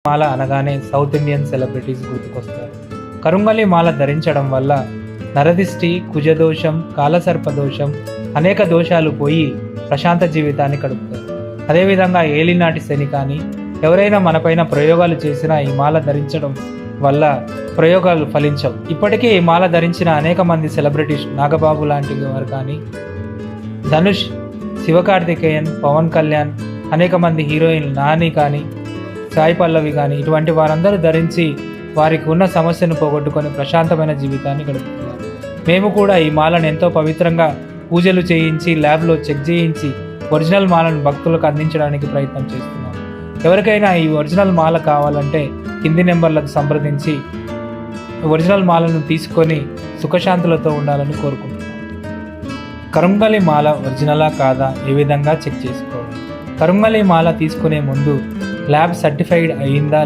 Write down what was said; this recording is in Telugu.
మాల అనగానే సౌత్ ఇండియన్ సెలబ్రిటీస్ గుర్తుకొస్తారు. కరుంగలి మాల ధరించడం వల్ల నరదిష్టి, కుజదోషం, కాలసర్పదోషం అనేక దోషాలు పోయి ప్రశాంత జీవితాన్ని గడుపుతారు. అదేవిధంగా ఏలినాటి శని కానీ ఎవరైనా మనపైన ప్రయోగాలు చేసినా ఈ మాల ధరించడం వల్ల ప్రయోగాలు ఫలించవు. ఇప్పటికే ఈ మాల ధరించిన అనేక మంది సెలబ్రిటీస్, నాగబాబు లాంటి వారు కానీ, ధనుష్, శివకార్తికేయన్, పవన్ కళ్యాణ్, అనేక మంది హీరోయిన్లు నాని కానీ, సాయి పల్లవి కానీ ఇటువంటి వారందరూ ధరించి వారికి ఉన్న సమస్యను పోగొట్టుకొని ప్రశాంతమైన జీవితాన్ని గడుపుతున్నారు. మేము కూడా ఈ మాలను ఎంతో పవిత్రంగా పూజలు చేయించి ల్యాబ్లో చెక్ చేయించి ఒరిజినల్ మాలను భక్తులకు అందించడానికి ప్రయత్నం చేస్తున్నాం. ఎవరికైనా ఈ ఒరిజినల్ మాల కావాలంటే కింది నెంబర్లకు సంప్రదించి ఒరిజినల్ మాలను తీసుకొని సుఖశాంతులతో ఉండాలని కోరుకుంటున్నాం. కరుంగలి మాల ఒరిజినలా కాదా ఏ విధంగా చెక్ చేసుకోవాలి? కరుంగలి మాల తీసుకునే ముందు ల్యాబ్ సర్టిఫైడ్ అయిందా